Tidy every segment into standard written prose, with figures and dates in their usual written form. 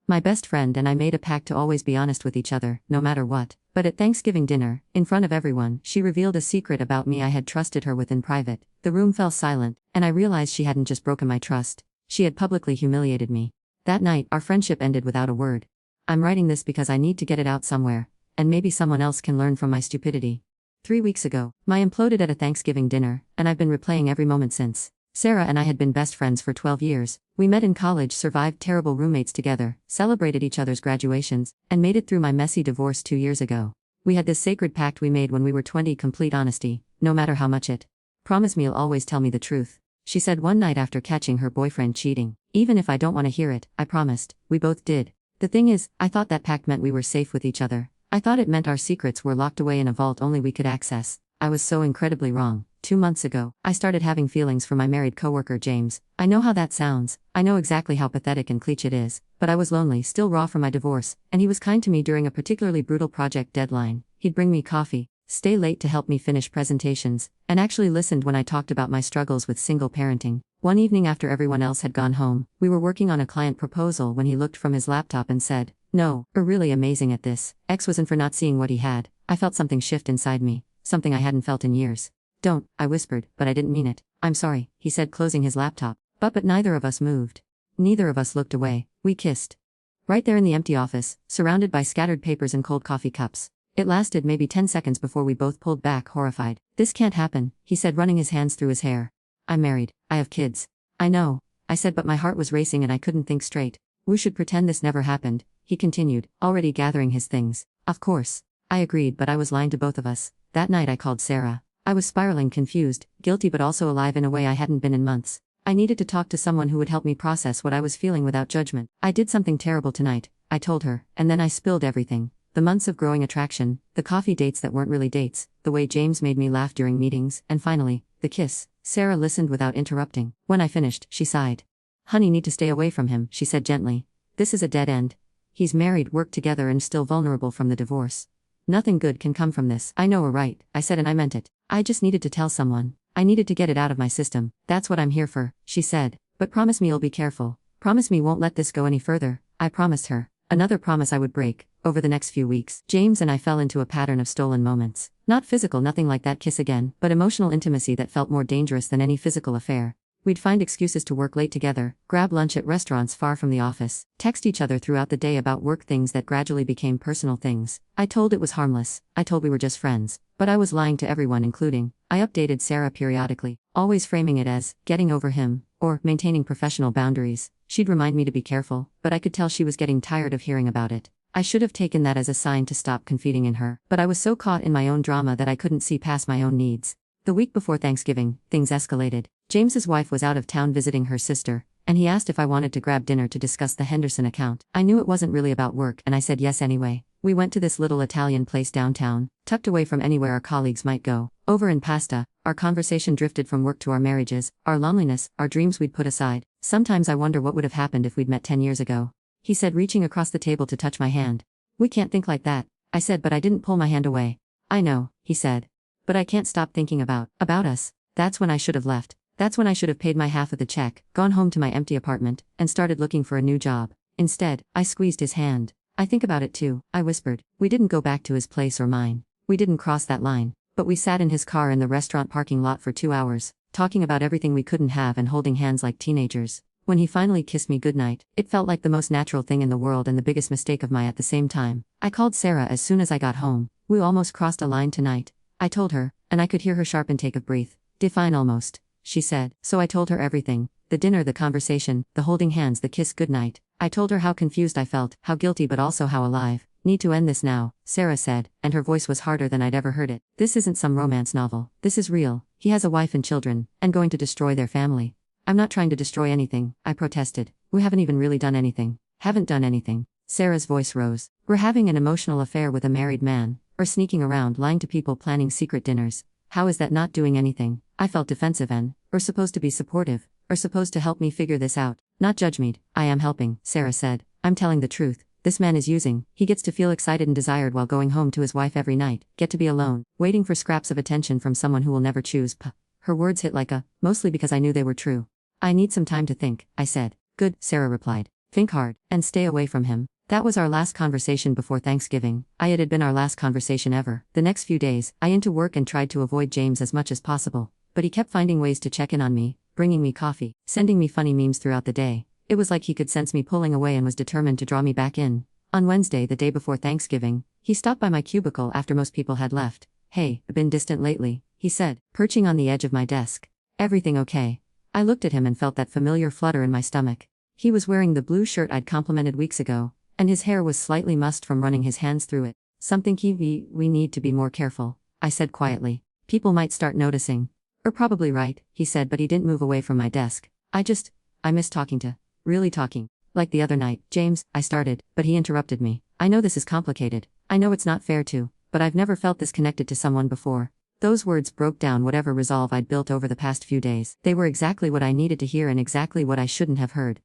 My best friend and I made a pact to always be honest with each other, no matter what. But at Thanksgiving dinner, in front of everyone, she revealed a secret about me I had trusted her with in private. The room fell silent, and I realized she hadn't just broken my trust. She had publicly humiliated me. That night, our friendship ended without a word. I'm writing this because I need to get it out somewhere, and maybe someone else can learn from my stupidity. 3 weeks ago, I imploded at a Thanksgiving dinner, and I've been replaying every moment since. Sarah and I had been best friends for 12 years. We met in college, survived terrible roommates together, celebrated each other's graduations, and made it through my messy divorce 2 years ago. We had this sacred pact we made when we were 20, complete honesty, no matter how much it. Promise me you'll always tell me the truth, she said one night after catching her boyfriend cheating. Even if I don't want to hear it, I promised. We both did. The thing is, I thought that pact meant we were safe with each other. I thought it meant our secrets were locked away in a vault only we could access. I was so incredibly wrong. 2 months ago, I started having feelings for my married coworker James. I know how that sounds. I know exactly how pathetic and cliché it is. But I was lonely, still raw from my divorce, and he was kind to me during a particularly brutal project deadline. He'd bring me coffee, stay late to help me finish presentations, and actually listened when I talked about my struggles with single parenting. One evening after everyone else had gone home, we were working on a client proposal when he looked from his laptop and said, "No, you're really amazing at this." X wasn't for not seeing what he had. I felt something shift inside me, something I hadn't felt in years. "Don't," I whispered, but I didn't mean it. "I'm sorry," he said, closing his laptop. But neither of us moved. Neither of us looked away. We kissed. Right there in the empty office, surrounded by scattered papers and cold coffee cups. It lasted maybe 10 seconds before we both pulled back, horrified. "This can't happen," he said, running his hands through his hair. "I'm married. I have kids." "I know," I said, but my heart was racing and I couldn't think straight. "We should pretend this never happened," he continued, already gathering his things. "Of course." I agreed, but I was lying to both of us. That night I called Sarah. I was spiraling, confused, guilty, but also alive in a way I hadn't been in months. I needed to talk to someone who would help me process what I was feeling without judgment. "I did something terrible tonight," I told her, and then I spilled everything. The months of growing attraction, the coffee dates that weren't really dates, the way James made me laugh during meetings, and finally, the kiss. Sarah listened without interrupting. When I finished, she sighed. "Honey, need to stay away from him," she said gently. "This is a dead end. He's married, worked together, and still vulnerable from the divorce. Nothing good can come from this." "I know we're right," I said, and I meant it. "I just needed to tell someone. I needed to get it out of my system. That's what I'm here for," she said. "But promise me you'll be careful. Promise me you won't let this go any further." I promised her. Another promise I would break. Over the next few weeks, James and I fell into a pattern of stolen moments. Not physical, nothing like that kiss again, but emotional intimacy that felt more dangerous than any physical affair. We'd find excuses to work late together, grab lunch at restaurants far from the office, text each other throughout the day about work things that gradually became personal things. I told it was harmless. I told we were just friends. But I was lying to everyone, including. I updated Sarah periodically, always framing it as getting over him, or maintaining professional boundaries. She'd remind me to be careful, but I could tell she was getting tired of hearing about it. I should have taken that as a sign to stop confiding in her, but I was so caught in my own drama that I couldn't see past my own needs. The week before Thanksgiving, things escalated. James's wife was out of town visiting her sister, and he asked if I wanted to grab dinner to discuss the Henderson account. I knew it wasn't really about work, and I said yes anyway. We went to this little Italian place downtown, tucked away from anywhere our colleagues might go. Over in pasta, our conversation drifted from work to our marriages, our loneliness, our dreams we'd put aside. "Sometimes I wonder what would have happened if we'd met 10 years ago," he said, reaching across the table to touch my hand. "We can't think like that," I said, but I didn't pull my hand away. "I know," he said. "But I can't stop thinking about us." That's when I should have left. That's when I should have paid my half of the check, gone home to my empty apartment, and started looking for a new job. Instead, I squeezed his hand. "I think about it too," I whispered. We didn't go back to his place or mine. We didn't cross that line. But we sat in his car in the restaurant parking lot for 2 hours, talking about everything we couldn't have and holding hands like teenagers. When he finally kissed me goodnight, it felt like the most natural thing in the world and the biggest mistake of my at the same time. I called Sarah as soon as I got home. "We almost crossed a line tonight," I told her, and I could hear her sharp intake of breath. "Define almost," she said. So I told her everything. The dinner, the conversation, the holding hands, the kiss goodnight. I told her how confused I felt, how guilty but also how alive. "Need to end this now," Sarah said, and her voice was harder than I'd ever heard it. "This isn't some romance novel. This is real. He has a wife and children, and going to destroy their family." "I'm not trying to destroy anything," I protested. "We haven't even really done anything." "Haven't done anything." Sarah's voice rose. "We're having an emotional affair with a married man, or sneaking around, lying to people, planning secret dinners. How is that not doing anything?" I felt defensive and, or supposed to be supportive, or supposed to help me figure this out. "Not judge me. I am helping," Sarah said. "I'm telling the truth. This man is using. He gets to feel excited and desired while going home to his wife every night, get to be alone, waiting for scraps of attention from someone who will never choose." Her words hit like mostly because I knew they were true. "I need some time to think," I said. "Good," Sarah replied. Think hard, and stay away from him. That was our last conversation before Thanksgiving. It had been our last conversation ever. The next few days, I into work and tried to avoid James as much as possible. But he kept finding ways to check in on me, bringing me coffee, sending me funny memes throughout the day. It was like he could sense me pulling away and was determined to draw me back in. On Wednesday, the day before Thanksgiving, he stopped by my cubicle after most people had left. "Hey, been distant lately," he said, perching on the edge of my desk. "Everything okay?" I looked at him and felt that familiar flutter in my stomach. He was wearing the blue shirt I'd complimented weeks ago, and his hair was slightly mussed from running his hands through it. "Something we need to be more careful," I said quietly. "People might start noticing." "You're probably right," he said, but he didn't move away from my desk. I miss talking to. Really talking. Like the other night." "James," I started, but he interrupted me. "I know this is complicated. I know it's not fair to, but I've never felt this connected to someone before." Those words broke down whatever resolve I'd built over the past few days. They were exactly what I needed to hear and exactly what I shouldn't have heard.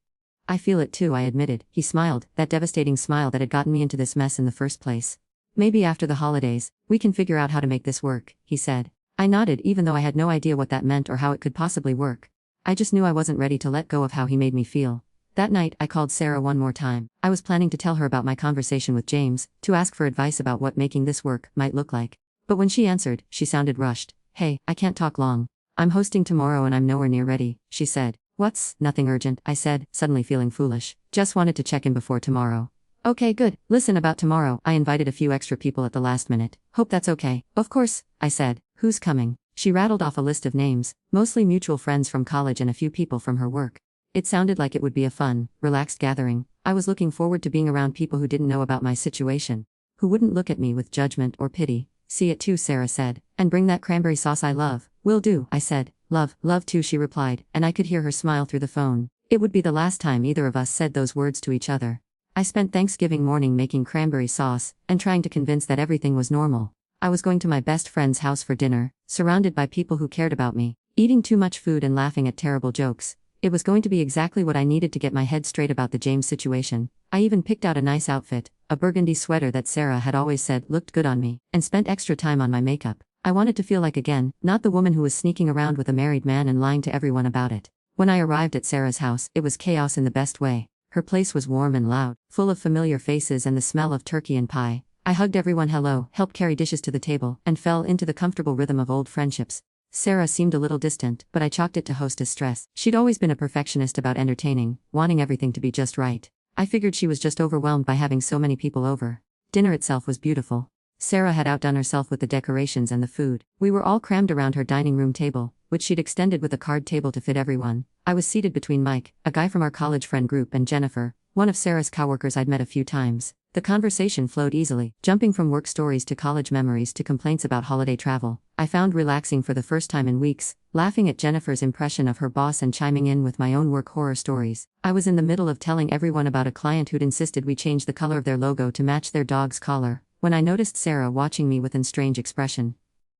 "I feel it too," I admitted. He smiled, that devastating smile that had gotten me into this mess in the first place. "Maybe after the holidays, we can figure out how to make this work," he said. I nodded even though I had no idea what that meant or how it could possibly work. I just knew I wasn't ready to let go of how he made me feel. That night, I called Sarah one more time. I was planning to tell her about my conversation with James, to ask for advice about what making this work might look like. But when she answered, she sounded rushed. "Hey, I can't talk long. I'm hosting tomorrow and I'm nowhere near ready," she said. "What's nothing urgent," I said, suddenly feeling foolish. "Just wanted to check in before tomorrow." "Okay, good. Listen, about tomorrow, I invited a few extra people at the last minute. Hope that's okay." "Of course," I said. "Who's coming?" She rattled off a list of names, mostly mutual friends from college and a few people from her work. It sounded like it would be a fun, relaxed gathering. I was looking forward to being around people who didn't know about my situation, who wouldn't look at me with judgment or pity. "See it too," Sarah said. "And bring that cranberry sauce I love." "Will do," I said. Love too," she replied, and I could hear her smile through the phone. It would be the last time either of us said those words to each other. I spent Thanksgiving morning making cranberry sauce, and trying to convince that everything was normal. I was going to my best friend's house for dinner, surrounded by people who cared about me, eating too much food and laughing at terrible jokes. It was going to be exactly what I needed to get my head straight about the James situation. I even picked out a nice outfit, a burgundy sweater that Sarah had always said looked good on me, and spent extra time on my makeup. I wanted to feel like again, not the woman who was sneaking around with a married man and lying to everyone about it. When I arrived at Sarah's house, it was chaos in the best way. Her place was warm and loud, full of familiar faces and the smell of turkey and pie. I hugged everyone hello, helped carry dishes to the table, and fell into the comfortable rhythm of old friendships. Sarah seemed a little distant, but I chalked it to hostess stress. She'd always been a perfectionist about entertaining, wanting everything to be just right. I figured she was just overwhelmed by having so many people over. Dinner itself was beautiful. Sarah had outdone herself with the decorations and the food. We were all crammed around her dining room table, which she'd extended with a card table to fit everyone. I was seated between Mike, a guy from our college friend group, and Jennifer, one of Sarah's coworkers I'd met a few times. The conversation flowed easily, jumping from work stories to college memories to complaints about holiday travel. I found relaxing for the first time in weeks, laughing at Jennifer's impression of her boss and chiming in with my own work horror stories. I was in the middle of telling everyone about a client who'd insisted we change the color of their logo to match their dog's collar, when I noticed Sarah watching me with a strange expression.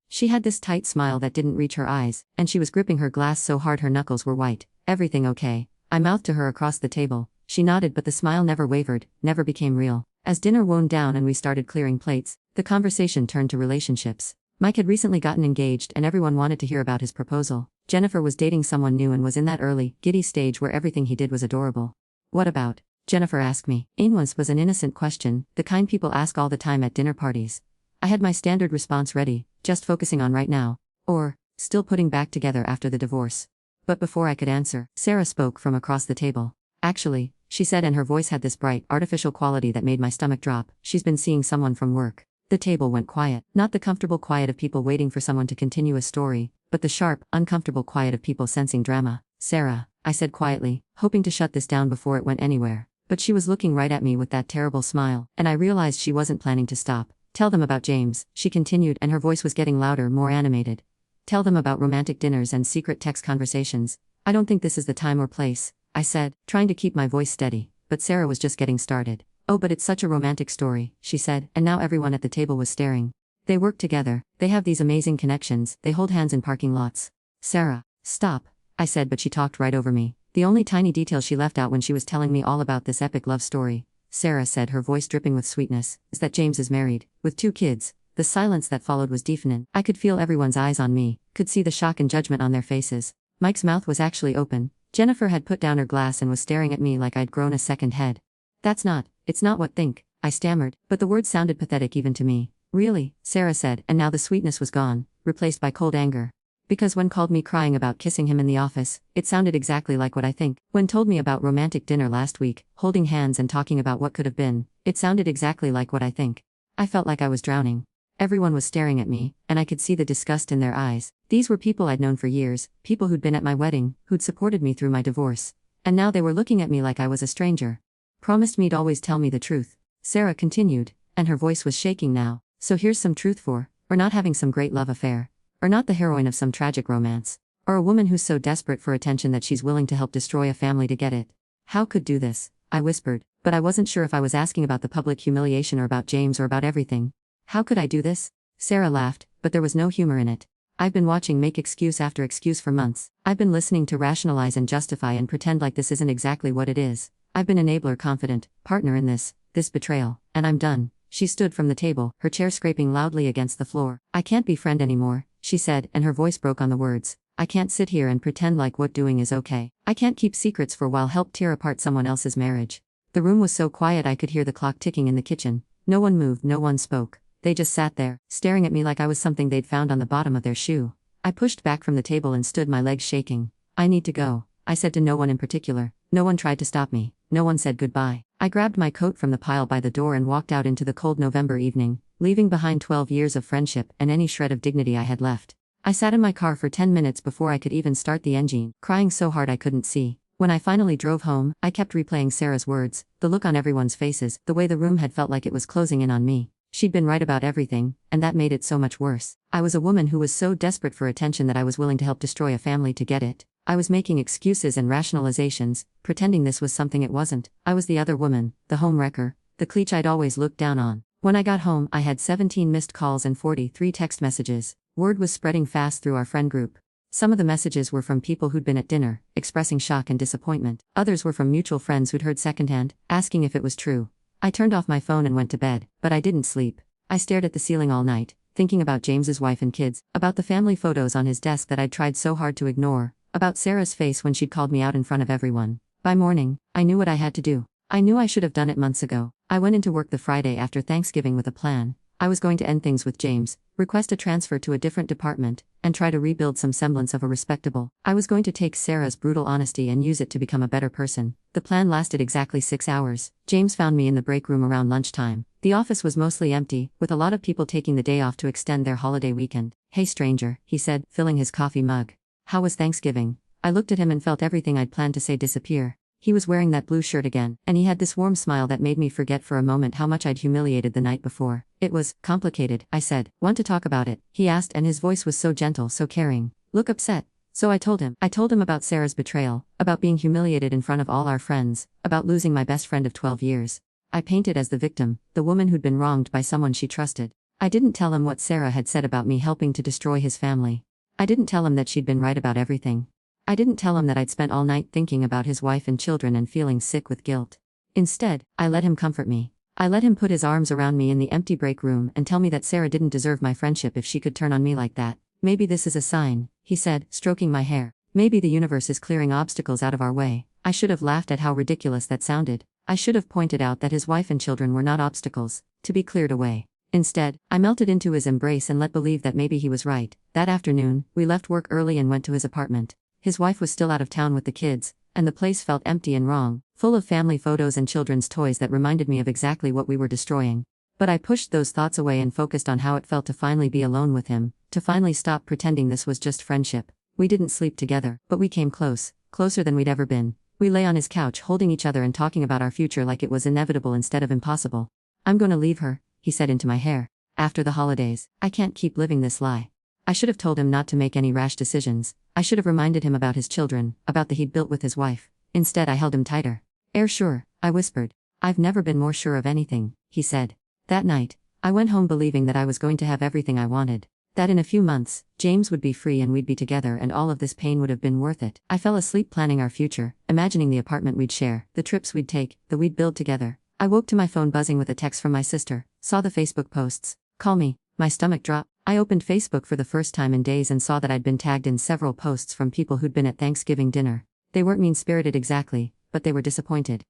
She had this tight smile that didn't reach her eyes, and she was gripping her glass so hard her knuckles were white. "Everything okay?" I mouthed to her across the table. She nodded, but the smile never wavered, never became real. As dinner wound down and we started clearing plates, the conversation turned to relationships. Mike had recently gotten engaged and everyone wanted to hear about his proposal. Jennifer was dating someone new and was in that early, giddy stage where everything he did was adorable. "What about?" Jennifer asked me. "Ain't" was an innocent question, the kind people ask all the time at dinner parties. I had my standard response ready, just focusing on right now, or, still putting back together after the divorce. But before I could answer, Sarah spoke from across the table. "Actually," she said, and her voice had this bright, artificial quality that made my stomach drop, "she's been seeing someone from work." The table went quiet, not the comfortable quiet of people waiting for someone to continue a story, but the sharp, uncomfortable quiet of people sensing drama. "Sarah," I said quietly, hoping to shut this down before it went anywhere. But she was looking right at me with that terrible smile, and I realized she wasn't planning to stop. "Tell them about James," she continued, and her voice was getting louder, more animated. "Tell them about romantic dinners and secret text conversations. I don't think this is the time or place," I said, trying to keep my voice steady, but Sarah was just getting started. "Oh, but it's such a romantic story," she said, and now everyone at the table was staring. "They work together, they have these amazing connections, they hold hands in parking lots." "Sarah, stop," I said, but she talked right over me. The only tiny detail she left out when she was telling me all about this epic love story, Sarah said, her voice dripping with sweetness, "is that James is married, with 2 kids. The silence that followed was deafening. I could feel everyone's eyes on me, could see the shock and judgment on their faces. Mike's mouth was actually open, Jennifer had put down her glass and was staring at me like I'd grown a second head. It's not what think, I stammered, but the words sounded pathetic even to me. Really, Sarah said, and now the sweetness was gone, replaced by cold anger. Because when called me crying about kissing him in the office, it sounded exactly like what I think. When told me about romantic dinner last week, holding hands and talking about what could have been, it sounded exactly like what I think. I felt like I was drowning. Everyone was staring at me, and I could see the disgust in their eyes. These were people I'd known for years, people who'd been at my wedding, who'd supported me through my divorce. And now they were looking at me like I was a stranger. Promised me'd always tell me the truth, Sarah continued, and her voice was shaking now. So here's some truth for, or not having some great love affair. Or not the heroine of some tragic romance. Or a woman who's so desperate for attention that she's willing to help destroy a family to get it. How could do this? I whispered, but I wasn't sure if I was asking about the public humiliation or about James or about everything. How could I do this? Sarah laughed, but there was no humor in it. I've been watching make excuse after excuse for months. I've been listening to rationalize and justify and pretend like this isn't exactly what it is. I've been enabler confident, partner in this betrayal, and I'm done. She stood from the table, her chair scraping loudly against the floor. I can't be friend anymore, she said, and her voice broke on the words. I can't sit here and pretend like what doing is okay. I can't keep secrets for while help tear apart someone else's marriage. The room was so quiet I could hear the clock ticking in the kitchen. No one moved, no one spoke. They just sat there, staring at me like I was something they'd found on the bottom of their shoe. I pushed back from the table and stood, my legs shaking. I need to go, I said to no one in particular. No one tried to stop me. No one said goodbye. I grabbed my coat from the pile by the door and walked out into the cold November evening, leaving behind 12 years of friendship and any shred of dignity I had left. I sat in my car for 10 minutes before I could even start the engine, crying so hard I couldn't see. When I finally drove home, I kept replaying Sarah's words, the look on everyone's faces, the way the room had felt like it was closing in on me. She'd been right about everything, and that made it so much worse. I was a woman who was so desperate for attention that I was willing to help destroy a family to get it. I was making excuses and rationalizations, pretending this was something it wasn't. I was the other woman, the homewrecker, the cliche I'd always looked down on. When I got home, I had 17 missed calls and 43 text messages. Word was spreading fast through our friend group. Some of the messages were from people who'd been at dinner, expressing shock and disappointment. Others were from mutual friends who'd heard secondhand, asking if it was true. I turned off my phone and went to bed, but I didn't sleep. I stared at the ceiling all night, thinking about James's wife and kids, about the family photos on his desk that I'd tried so hard to ignore, about Sarah's face when she'd called me out in front of everyone. By morning, I knew what I had to do. I knew I should have done it months ago. I went into work the Friday after Thanksgiving with a plan. I was going to end things with James, request a transfer to a different department, and try to rebuild some semblance of a respectable. I was going to take Sarah's brutal honesty and use it to become a better person. The plan lasted exactly 6 hours. James found me in the break room around lunchtime. The office was mostly empty, with a lot of people taking the day off to extend their holiday weekend. Hey stranger, he said, filling his coffee mug. How was Thanksgiving? I looked at him and felt everything I'd planned to say disappear. He was wearing that blue shirt again, and he had this warm smile that made me forget for a moment how much I'd humiliated the night before. It was complicated, I said. Want to talk about it? He asked, and his voice was so gentle, so caring. Look upset. So I told him. I told him about Sarah's betrayal, about being humiliated in front of all our friends, about losing my best friend of 12 years. I painted as the victim, the woman who'd been wronged by someone she trusted. I didn't tell him what Sarah had said about me helping to destroy his family. I didn't tell him that she'd been right about everything. I didn't tell him that I'd spent all night thinking about his wife and children and feeling sick with guilt. Instead, I let him comfort me. I let him put his arms around me in the empty break room and tell me that Sarah didn't deserve my friendship if she could turn on me like that. Maybe this is a sign, he said, stroking my hair. Maybe the universe is clearing obstacles out of our way. I should have laughed at how ridiculous that sounded. I should have pointed out that his wife and children were not obstacles, to be cleared away. Instead, I melted into his embrace and let believe that maybe he was right. That afternoon, we left work early and went to his apartment. His wife was still out of town with the kids, and the place felt empty and wrong, full of family photos and children's toys that reminded me of exactly what we were destroying. But I pushed those thoughts away and focused on how it felt to finally be alone with him, to finally stop pretending this was just friendship. We didn't sleep together, but we came close, closer than we'd ever been. We lay on his couch holding each other and talking about our future like it was inevitable instead of impossible. I'm gonna leave her, he said into my hair. After the holidays, I can't keep living this lie. I should have told him not to make any rash decisions. I should have reminded him about his children, about the he'd built with his wife. Instead, I held him tighter. Sure, I whispered. I've never been more sure of anything, he said. That night, I went home believing that I was going to have everything I wanted. That in a few months, James would be free and we'd be together and all of this pain would have been worth it. I fell asleep planning our future, imagining the apartment we'd share, the trips we'd take, that we'd build together. I woke to my phone buzzing with a text from my sister, saw the Facebook posts. Call me. My stomach dropped. I opened Facebook for the first time in days and saw that I'd been tagged in several posts from people who'd been at Thanksgiving dinner. They weren't mean-spirited exactly, but they were disappointed.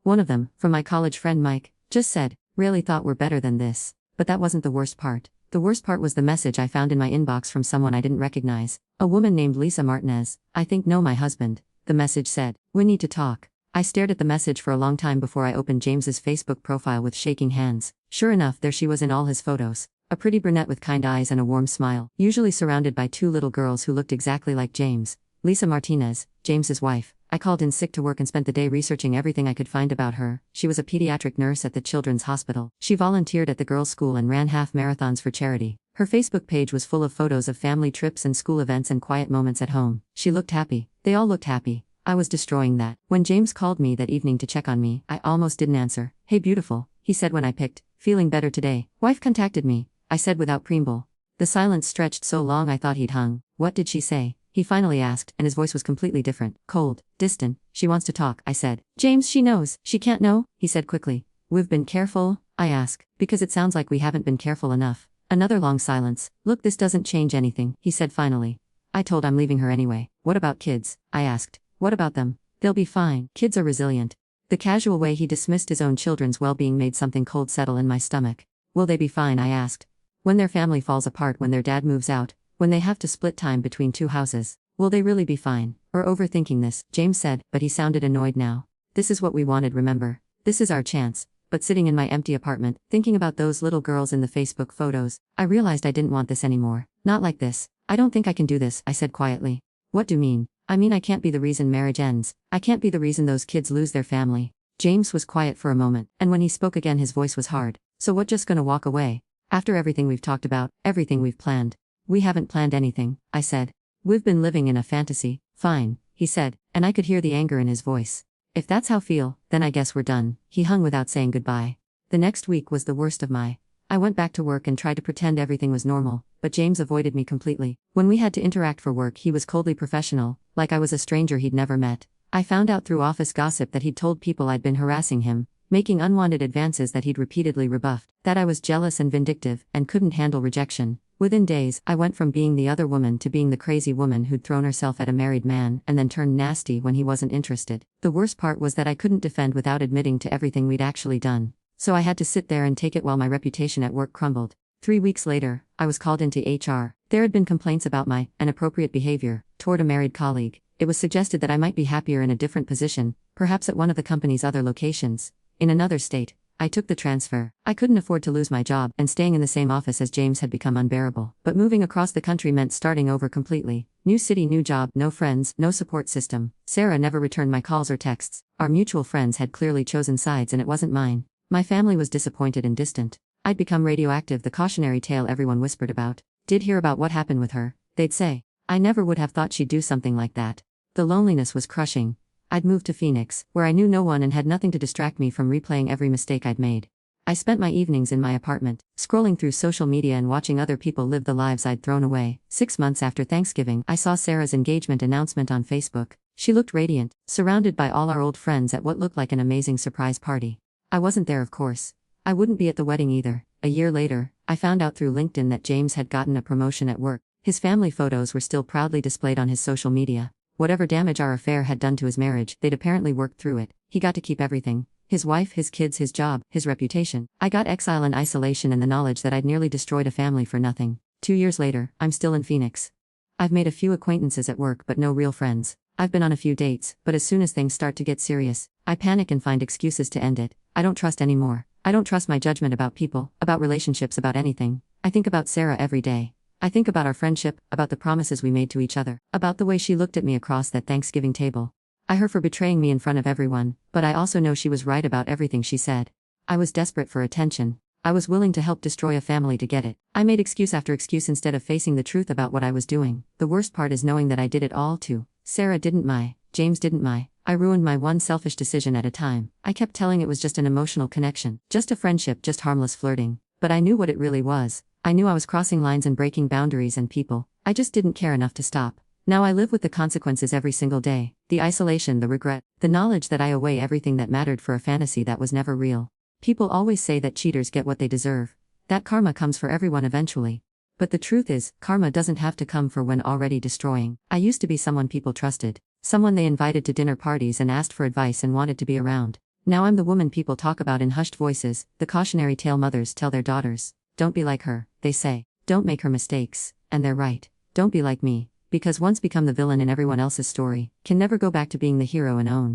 One of them, from my college friend Mike, just said, "Really thought we're better than this." But that wasn't the worst part. The worst part was the message I found in my inbox from someone I didn't recognize. A woman named Lisa Martinez. "I think know my husband." The message said, "We need to talk." I stared at the message for a long time before I opened James's Facebook profile with shaking hands. Sure enough, there she was in all his photos. A pretty brunette with kind eyes and a warm smile, usually surrounded by two little girls who looked exactly like James. Lisa Martinez, James's wife. I called in sick to work and spent the day researching everything I could find about her. She was a pediatric nurse at the Children's Hospital. She volunteered at the girls' school and ran half marathons for charity. Her Facebook page was full of photos of family trips and school events and quiet moments at home. She looked happy. They all looked happy. I was destroying that. When James called me that evening to check on me, I almost didn't answer. "Hey beautiful," he said when I picked. "Feeling better today. Wife contacted me," I said without preamble. The silence stretched so long I thought he'd hung. "What did she say?" he finally asked, and his voice was completely different. Cold, distant. "She wants to talk," I said. "James, she knows. She can't know," he said quickly. "We've been careful?" I asked, because it sounds like we haven't been careful enough. Another long silence. "Look, this doesn't change anything," he said finally. I told I'm leaving her anyway. "What about kids?" I asked. "What about them?" "They'll be fine. Kids are resilient." The casual way he dismissed his own children's well-being made something cold settle in my stomach. "Will they be fine?" I asked. "When their family falls apart, when their dad moves out, when they have to split time between two houses, will they really be fine? Or overthinking this?" James said, but he sounded annoyed now. "This is what we wanted, remember? This is our chance." But sitting in my empty apartment, thinking about those little girls in the Facebook photos, I realized I didn't want this anymore. "Not like this. I don't think I can do this," I said quietly. "What do you mean?" "I mean I can't be the reason marriage ends. I can't be the reason those kids lose their family." James was quiet for a moment, and when he spoke again his voice was hard. "So what, just gonna walk away? After everything we've talked about, everything we've planned?" "We haven't planned anything," I said. "We've been living in a fantasy." "Fine," he said, and I could hear the anger in his voice. "If that's how feel, then I guess we're done." He hung without saying goodbye. The next week was the worst of my. I went back to work and tried to pretend everything was normal, but James avoided me completely. When we had to interact for work, he was coldly professional, like I was a stranger he'd never met. I found out through office gossip that he'd told people I'd been harassing him, making unwanted advances that he'd repeatedly rebuffed, that I was jealous and vindictive, and couldn't handle rejection. Within days, I went from being the other woman to being the crazy woman who'd thrown herself at a married man and then turned nasty when he wasn't interested. The worst part was that I couldn't defend without admitting to everything we'd actually done. So I had to sit there and take it while my reputation at work crumbled. 3 weeks later, I was called into HR. There had been complaints about my inappropriate behavior toward a married colleague. It was suggested that I might be happier in a different position, perhaps at one of the company's other locations. In another state. I took the transfer. I couldn't afford to lose my job, and staying in the same office as James had become unbearable. But moving across the country meant starting over completely. New city, new job, no friends, no support system. Sarah never returned my calls or texts. Our mutual friends had clearly chosen sides and it wasn't mine. My family was disappointed and distant. I'd become radioactive, the cautionary tale everyone whispered about. Did hear about what happened with her, they'd say. I never would have thought she'd do something like that. The loneliness was crushing. I'd moved to Phoenix, where I knew no one and had nothing to distract me from replaying every mistake I'd made. I spent my evenings in my apartment, scrolling through social media and watching other people live the lives I'd thrown away. 6 months after Thanksgiving, I saw Sarah's engagement announcement on Facebook. She looked radiant, surrounded by all our old friends at what looked like an amazing surprise party. I wasn't there, of course. I wouldn't be at the wedding either. A year later, I found out through LinkedIn that James had gotten a promotion at work. His family photos were still proudly displayed on his social media. Whatever damage our affair had done to his marriage, they'd apparently worked through it. He got to keep everything. His wife, his kids, his job, his reputation. I got exile and isolation and the knowledge that I'd nearly destroyed a family for nothing. 2 years later, I'm still in Phoenix. I've made a few acquaintances at work but no real friends. I've been on a few dates, but as soon as things start to get serious, I panic and find excuses to end it. I don't trust anymore. I don't trust my judgment about people, about relationships, about anything. I think about Sarah every day. I think about our friendship, about the promises we made to each other, about the way she looked at me across that Thanksgiving table. I her for betraying me in front of everyone, but I also know she was right about everything she said. I was desperate for attention. I was willing to help destroy a family to get it. I made excuse after excuse instead of facing the truth about what I was doing. The worst part is knowing that I did it all too. Sarah didn't James didn't I ruined my one selfish decision at a time. I kept telling it was just an emotional connection, just a friendship, just harmless flirting. But I knew what it really was. I knew I was crossing lines and breaking boundaries and people. I just didn't care enough to stop. Now I live with the consequences every single day. The isolation, the regret, the knowledge that I owe everything that mattered for a fantasy that was never real. People always say that cheaters get what they deserve. That karma comes for everyone eventually. But the truth is, karma doesn't have to come for when already destroying. I used to be someone people trusted. Someone they invited to dinner parties and asked for advice and wanted to be around. Now I'm the woman people talk about in hushed voices, the cautionary tale mothers tell their daughters. Don't be like her, they say. Don't make her mistakes. And they're right. Don't be like me, because once become the villain in everyone else's story, can never go back to being the hero and own.